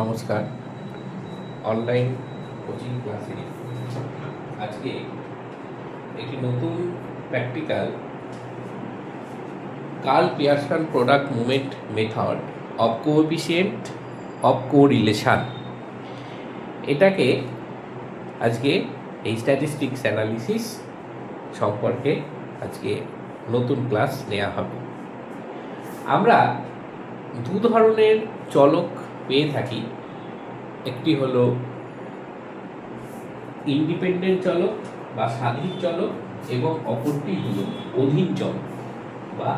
নমস্কার। Online coaching ক্লাসে আজকে একটি নতুন practical Karl Pearson product movement method of coefficient of correlation, এটাকে আজকে এই স্ট্যাটিস্টিক্স অ্যানালিসিস সম্পর্কে আজকে নতুন ক্লাস নেওয়া হবে। আমরা দু ধরনের চলক পেয়ে থাকি, একটি হলো ইন্ডিপেন্ডেন্ট চলক বা স্বাধীন চলক এবং অপরটি হলো অধীন চলক বা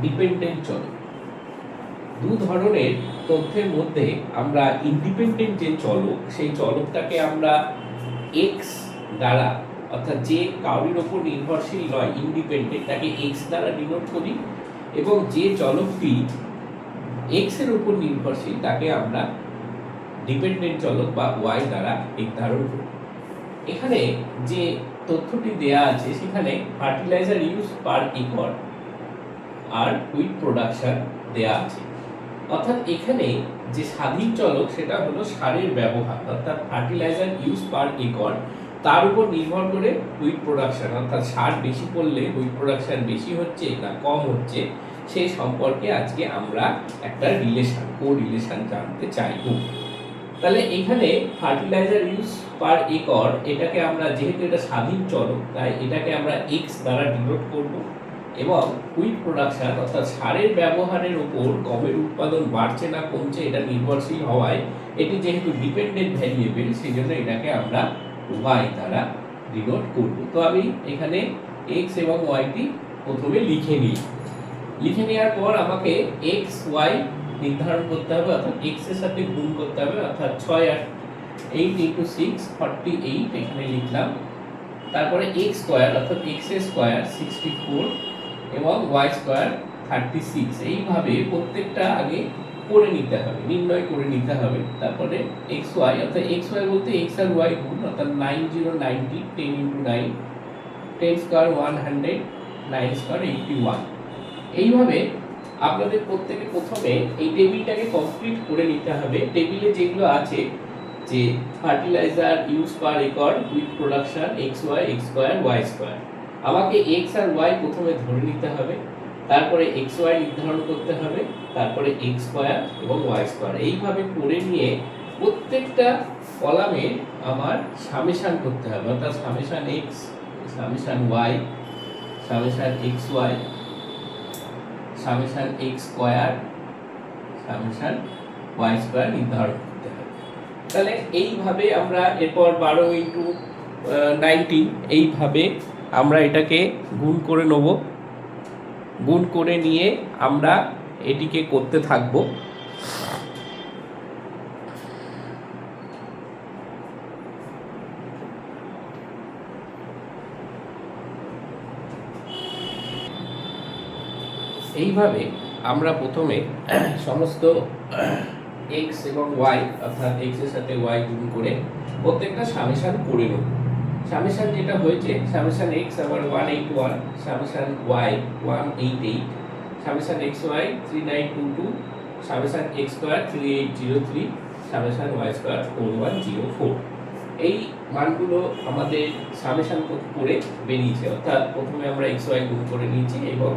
ডিপেন্ডেন্ট চলক। দু ধরনের তথ্যের মধ্যে আমরা ইন্ডিপেন্ডেন্ট যে চলক, সেই চলকটাকে আমরা এক্স দ্বারা, অর্থাৎ যে কাউরির ওপর নির্ভরশীল নয়, ইন্ডিপেন্ডেন্ট, তাকে এক্স দ্বারা ডিনোট করি, এবং যে চলকটি এক্স এর উপর নির্ভরশীল তাকে আমরা ডিপেন্ডেন্ট চলক বা ওয়াই দ্বারা নির্ধারণ করি। এখানে যে তথ্যটি দেয়া আছে সেখানে ফার্টিলাইজার ইউজ পার একর আর হুইট প্রোডাকশন দেয়া আছে। অর্থাৎ এখানে যে স্বাধীন চলক সেটা হলো সারের ব্যবহার, অর্থাৎ ফার্টিলাইজার ইউজ পার একর, তার উপর নির্ভর করে হুইট প্রোডাকশন, অর্থাৎ সার বেশি পড়লে হুইট প্রোডাকশন বেশি হচ্ছে না কম হচ্ছে, সেই সম্পর্কে আজকে আমরা একটা কোরিলেশন জানতে চাইব। তাহলে এখানে ফার্টিলাইজার ইউজ পার একর, এটাকে আমরা, যেহেতু এটা স্বাধীন চলক, তাই এটাকে আমরা এক্স দ্বারা ডিনোট করব, এবং হুইট প্রোডাকশন অর্থাৎ সারের ব্যবহারের উপর গমের উৎপাদন বাড়ছে না কমছে এটা নির্ভরশীল হওয়ায় এটি যেহেতু ডিপেন্ডেন্ট ভ্যারিয়েবল, সেই জন্য এটাকে আমরা ওয়াই দ্বারা ডিনোট করব। তো আমি এখানে এক্স এবং ওয়াইটি প্রথমে লিখে নেওয়ার পর আমাকে এক্স ওয়াই নির্ধারণ করতে হবে, অর্থাৎ এক্স এর সাথে গুণ করতে হবে, অর্থাৎ 6 আর 8 × 6 48 এখানে লিখলাম। তারপরে এক্স স্কোয়ার অর্থাৎ এক্স এর স্কোয়ার 64 এবং ওয়াই স্কোয়ার 36, এইভাবে প্রত্যেকটা আগে করে নিতে হবে, নির্ণয় করে নিতে হবে। তারপরে এক্স ওয়াই, অর্থাৎ এক্স ওয়াই বলতে এক্স আর ওয়াই গুণ, অর্থাৎ 90 90 10 × 9 10 স্কোয়ার 100 9 স্কোয়ার 81। এইভাবে আপনাদের প্রত্যেকে প্রথমে এই টেবিলটাকে কমপ্লিট করে নিতে হবে। টেবিলে যেগুলো আছে যে fertiliser use per acre, wheat production, X Y, X square, Y square, আমাকে এক্স আর ওয়াই প্রথমে ধরে নিতে হবে, তারপরে এক্স ওয়াই নির্ধারণ করতে হবে, তারপরে এক্স স্কোয়ার এবং ওয়াই স্কোয়ার, এইভাবে করে নিয়ে প্রত্যেকটা কলামে আমার সামেশন করতে হবে, অর্থাৎ summation X, summation Y, summation X Y, summation X square, summation Y square নির্ধারণ করতে হবে। তাহলে এইভাবে আমরা এরপর 12 × 19 এইভাবে আমরা এটাকে গুণ করে নেব। গুণ করে নিয়ে আমরা এটিকে করতে থাকব। এইভাবে আমরা প্রথমে সমস্ত এক্স এবং ওয়াই, অর্থাৎ এক্স এর সাথে ওয়াই গুণ করে প্রত্যেকটা সামেশন করে নেব। সামেশন যেটা হয়েছে, সামেশন এক্স আবার 181, summation Y 188, summation X Y 3922, summation X square 3803, summation Y square 4104। এই মানগুলো আমাদের সামেশন করে বেরিয়েছে, অর্থাৎ প্রথমে আমরা এক্স ওয়াই গুণ করে নিয়েছি এবং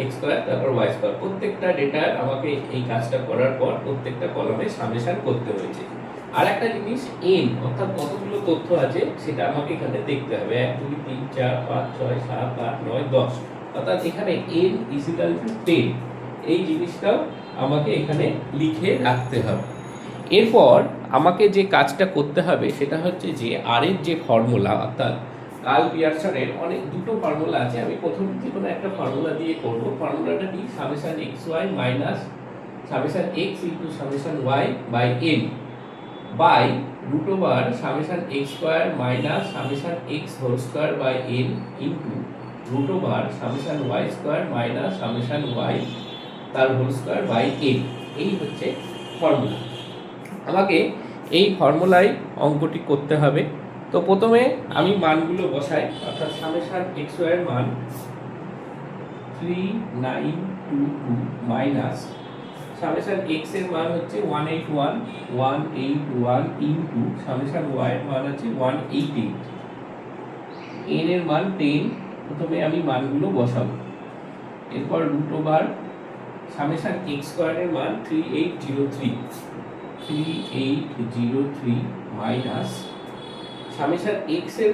এক্স স্কোয়ার তারপর ওয়াই স্কোয়ার, প্রত্যেকটা ডেটা আমাকে এই কাজটা করার পর প্রত্যেকটা কলামে সামেশন করতে হয়েছে। আর একটা জিনিস এন, অর্থাৎ কতগুলো তথ্য আছে সেটা আমাকে এখানে দেখতে হবে, 1 2 3 4 5 6 7 8 9 10, অর্থাৎ এখানে n = 10, এই জিনিসটাও আমাকে এখানে লিখে রাখতে হবে। এরপর আমাকে যে কাজটা করতে হবে সেটা হচ্ছে যে আর এর যে ফর্মুলা, অর্থাৎ কার্ল পিয়ারসনের দুটো ফর্মুলা আছে, আমি প্রথম যে কোনো একটা ফর্মুলা দিয়ে করব। ফর্মুলাটা কি, summation X Y minus summation X into summation Y by N by root over summation X square minus summation X whole square by N into root over summation Y square minus summation Y তার whole square by N. এই হচ্ছে formula. আমাকে এই ফর্মুলায় অঙ্কটি করতে হবে। তো প্রথমে আমি মানগুলো বসাই, অর্থাৎ সামেশন এক্স ওয়াই এর মান 3922 মাইনাস সামেশন x এর মান হচ্ছে 181 ইনটু সামেশন y এর মান হচ্ছে 188, n এর মান 10। প্রথমে আমি মানগুলো বসাবো, এরপর root over summation x square এর মান 3803 মাইনাস সামেশন x এর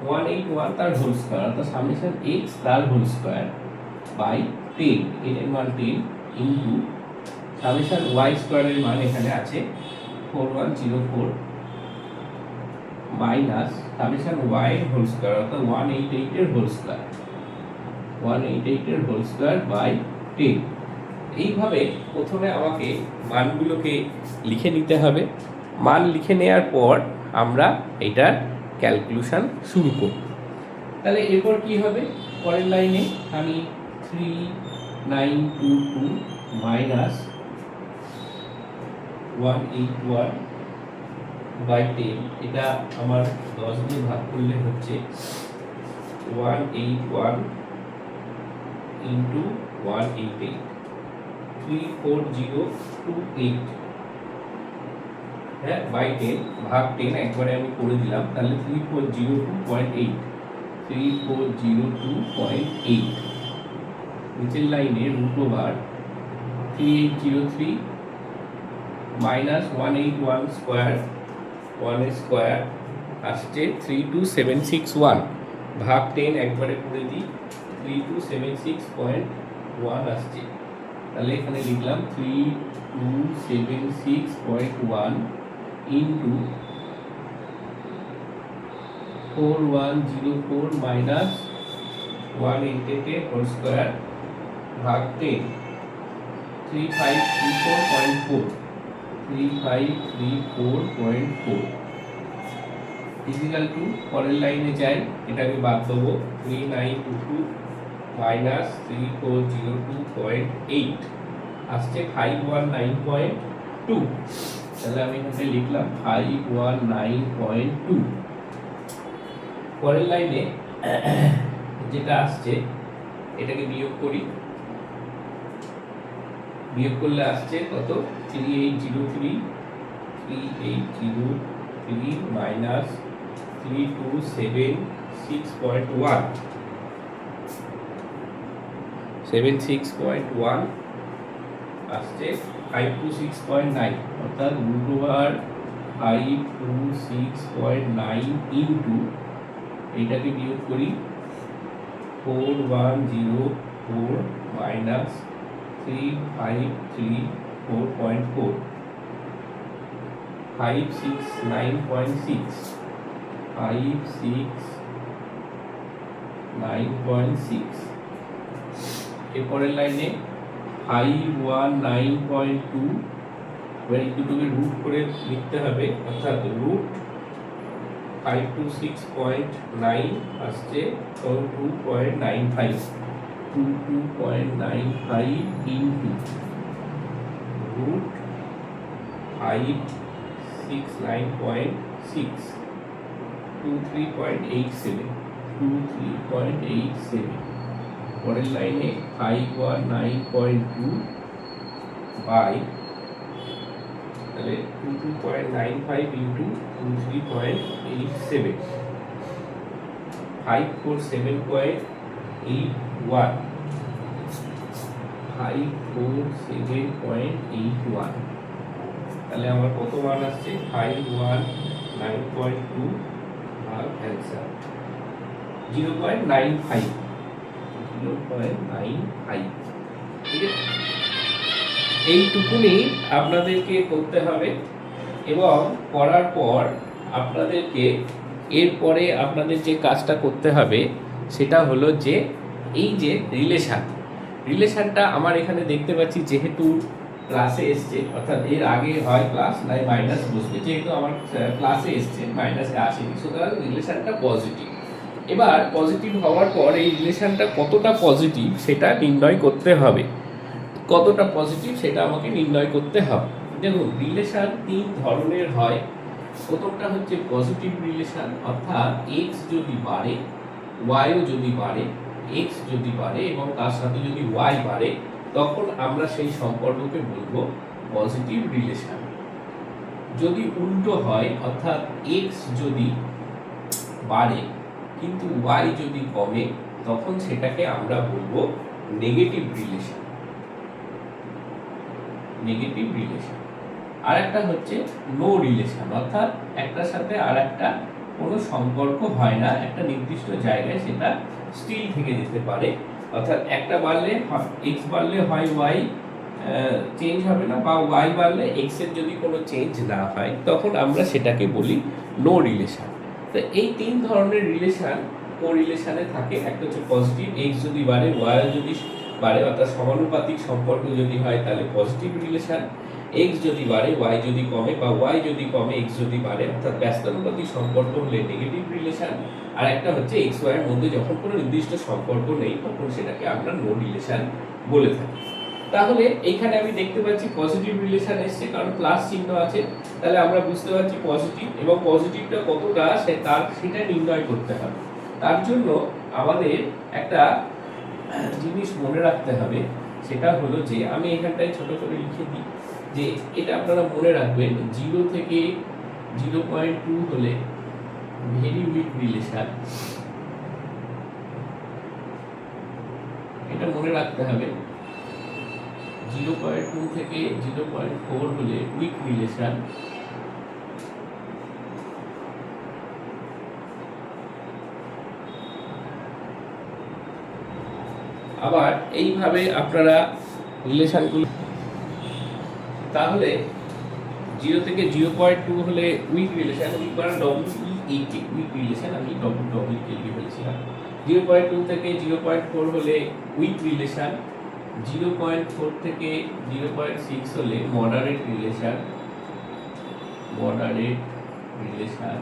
181 তার হোল স্কয়ার অর্থাৎ সামেশন x তার হোল স্কয়ার বাই 10, n এর মান 10 ইনটু সামেশন y স্কয়ারের মান এখানে আছে 4104 মাইনাস সামেশন y এর হোল স্কয়ার অর্থাৎ 188 এর হোল স্কয়ার 188 এর হোল স্কয়ার বাই 10। এইভাবে প্রথমে আমাকে মানগুলোকে লিখে নিতে হবে। মান লিখে নেওয়ার পর আমরা এটার ক্যালকুলেশন শুরু করব। তাহলে এরপর কি হবে, পরের লাইনে আমি 3922 মাইনাস 181 বাই 10, এটা আমার 10 দিয়ে ভাগ করলে হচ্ছে 181 ইন্টু 188 34028, হ্যাঁ বাই 10 ভাগ 10 একবারে আমি করে দিলাম, তাহলে 3402.8 3402.8। নিচের লাইনে root over 3803 minus 181 square 1 square আসছে 32761 ভাগ 10 একবারে করে দিই 3276.1 আসছে। তাহলে এখানে লিখলাম 3276.1 ইন্টু 4104 মাইনাস 188 হোল স্কয়ার ভাগ 10 3534.4 3534.4 ইকুয়াল টু পরের লাইনে যাই, এটাকে বাদ দেবো 3922 মাইনাস 3402.8 আসছে 519.2। তাহলে আমি এখানে লিখলাম 519.2। পরের লাইনে যেটা আসছে এটাকে বিয়োগ করি, বিয়োগ করলে আসছে কত 3803 মাইনাস 3276.1 76.1 আসছে 526.9 অর্থাৎ রুট ওভার 526.9 ইন্টু এইটাকে বিয়োগ করি 4104 মাইনাস 3534.4 569.6 569.6। এরপরের লাইনে 519.2, এবার এই দুটোকে রুট করে লিখতে হবে অর্থাৎ রুট 526.9 আসছে 22.95 ইন্টু রুট 569.6 23.87 পরের লাইনে 519.2 বাই তাহলে 22.95 ইন্টু 23.87 547.81 547.81। তাহলে আমার কত মান আসছে 519.2 আর অ্যান্সার 0.95 ঠিক আছে। এইটুকুনি আপনাদেরকে করতে হবে এবং করার পর আপনাদেরকে এরপরে আপনাদের যে কাজটা করতে হবে সেটা হলো যে এই যে রিলেশনটা আমার এখানে দেখতে পাচ্ছি যেহেতু প্লাসে এসছে অর্থাৎ এর আগে হয় প্লাস নাই মাইনাস বসবে, যেহেতু আমার প্লাসে এসছে মাইনাসে আসেনি সুতরাং রিলেশনটা পজিটিভ। এবার পজিটিভ হওয়ার পর এই রিলেশনটা কতটা পজিটিভ সেটা নির্ণয় করতে হবে, কতটা পজিটিভ সেটা আমাকে নির্ণয় করতে হবে। দেখুন রিলেশন তিন ধরনের হয়। প্রথমটা হচ্ছে পজিটিভ রিলেশন অর্থাৎ x যদি বাড়ে y ও যদি বাড়ে, x যদি বাড়ে এবং তার সাথে যদি y বাড়ে তখন আমরা সেই সম্পর্ককে বলবো পজিটিভ রিলেশন। যদি উল্টো হয়, অর্থাৎ এক্স যদি বাড়ে কিন্তু ওয়াই যদি কমে, তখন সেটাকে আমরা বলবো নেগেটিভ রিলেশন। Negative relation. আর একটা হচ্ছে নো রিলেশন, অর্থাৎ একটার সাথে আর একটা কোনো সম্পর্ক হয় না, একটা নির্দিষ্ট জায়গায় সেটা স্টিল থেকে যেতে পারে। অর্থাৎ একটা বাড়লে এক্স বাড়লে হয় ওয়াই চেঞ্জ হবে না, বা ওয়াই বাড়লে এক্স এর যদি কোনো চেঞ্জ না হয়, তখন আমরা সেটাকে বলি নো রিলেশন। তো এই তিন ধরনের রিলেশন কো রিলেশনে থাকে। একটা হচ্ছে পজিটিভ, এক্স যদি বাড়ে ওয়াই যদি বাড়ে, অর্থাৎ সমানুপাতিক সম্পর্ক যদি হয় তাহলে পজিটিভ রিলেশন। এক্স যদি বাড়ে ওয়াই যদি কমে, বা ওয়াই যদি কমে এক্স যদি বাড়ে, অর্থাৎ ব্যস্তানুপাতিক সম্পর্ক হলে নেগেটিভ রিলেশন। আর একটা হচ্ছে এক্স ওয়াই এর মধ্যে যখন কোনো নির্দিষ্ট সম্পর্ক নেই, তখন সেটাকে আমরা নো রিলেশন বলে থাকি। তাহলে এইখানে আমি দেখতে পাচ্ছি পজিটিভ রিলেশন এসছে, কারণ প্লাস চিহ্ন আছে, তাহলে আমরা বুঝতে পারছি পজিটিভ, এবং পজিটিভটা কতটা সেটা নির্ণয় করতে হবে। তার জন্য আমাদের একটা জিনিস মনে রাখতে হবে, সেটা হলো যে আমি এখানটায় ছোট করে লিখে দিই যে এটা আপনারা মনে রাখবেন, 0 থেকে 0.2 হলে ভেরি উইক রিলেশন। এটা মনে রাখতে হবে। 0.2 থেকে 0.4 হলে উইক রিলেশন। আবার এইভাবে আপনারা রিলেশনগুলো, তাহলে 0 থেকে 0.2 হলে উইক রিলেশন, উইক মানে WEAK, উইক রিলেশন আমি WEAK লিখে ফেলেছিলাম। 0.2 থেকে 0.4 হলে উইক রিলেশন। 0.4 থেকে 0.6 হলে মডারেট রিলেশন। Moderate relation.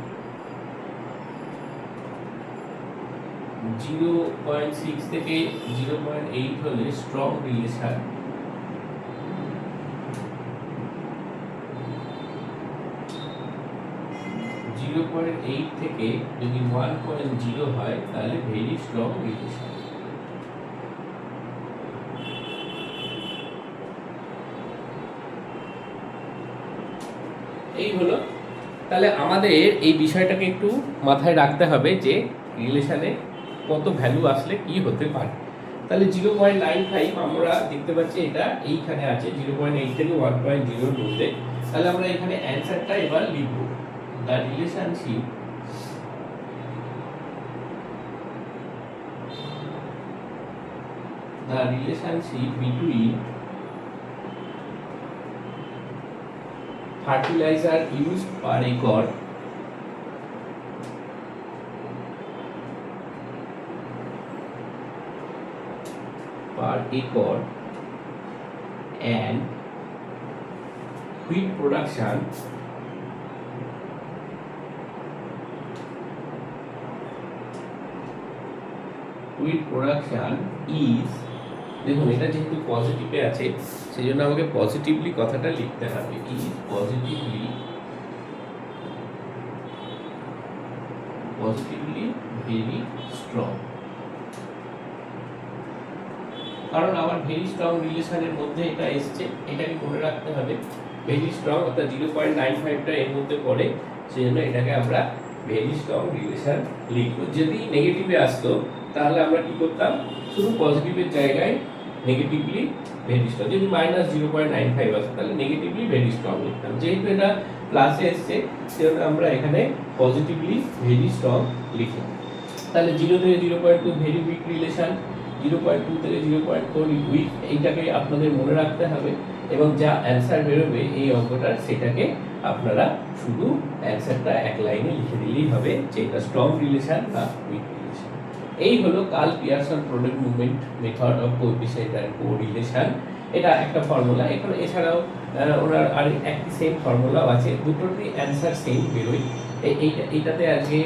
0.6 থেকে 0.8 হলে স্ট্রং রিলেশন। 0.8 থেকে যদি 1.0 হয় তাহলে ভেরি স্ট্রং রিলেশন। এই হলো। তাহলে আমাদের এই বিষয়টাকে একটু মাথায় রাখতে হবে যে রিলেশনে কত ভ্যালু আসলে কি হতে পারে। তাহলে 0.95 আমরা দেখতে পাচ্ছি এটা এইখানে আছে, 0.8 থেকে 1.0 এর মধ্যে। তাহলে আমরা এখানে অ্যানসারটা এবার লিখব। The relationship between fertilizer used per acre and wheat production is, দেখুন এটা যেহেতু পজিটিভে আছে সেই জন্য আমাকে পজিটিভলি কথাটা লিখতে হবে, ইজ পজিটিভলি ভেরি স্ট্রং। কারণ আমার ভেরি স্ট্রং রিলেশনের মধ্যে এটা এসছে, এটাকে মনে রাখতে হবে। ভেরি স্ট্রং অর্থাৎ 0.95টা এর মধ্যে পড়ে, সেই জন্য এটাকে আমরা ভেরি স্ট্রং রিলেশন লিখবো। যদি নেগেটিভে আসতো তাহলে আমরা কি করতাম, শুধু পজিটিভের জায়গায় নেগেটিভলি ভেরি স্ট্রং। যদি -0.95 আসতো তাহলে নেগেটিভলি ভেরি স্ট্রং লিখতাম। যেহেতু এটা প্লাসে এসছে সেজন্য আমরা এখানে পজিটিভলি ভেরি স্ট্রং লিখলাম। তাহলে 0 থেকে 0.2 ভেরি উইক রিলেশন, 0.2 থেকে 0.4 উইক, এইটাকে আপনাদের মনে রাখতে হবে। এবং যা অ্যান্সার বেরোবে এই অঙ্কটার, সেটাকে আপনারা শুধু অ্যান্সারটা এক লাইনে লিখে দিলেই হবে যে এটা স্ট্রং রিলেশন না উইক রিলেশন। এই হলো Karl Pearson product movement method of coefficient and correlation. এটা একটা ফর্মুলা। এখানে এছাড়াও ওনার আর একটি সেম ফর্মুলাও আছে, দুটোরই অ্যান্সার সেম বেরোয়। এইটাতে আজকে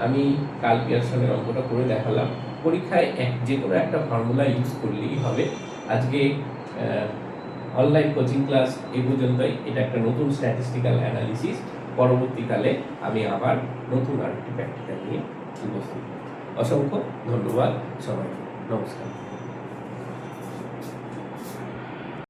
আমি কার্ল পিয়ারসনের অঙ্কটা করে দেখালাম। পরীক্ষায় যে কোনো একটা ফর্মুলা ইউজ করলেই হবে। আজকে অনলাইন কোচিং ক্লাস এই পর্যন্তই। এটা একটা নতুন স্ট্যাটিস্টিক্যাল অ্যানালিসিস। পরবর্তীকালে আমি আবার নতুন আরেকটি প্র্যাকটিক্যাল নিয়ে উপস্থিত। অসংখ্য ধন্যবাদ সবাইকে। নমস্কার।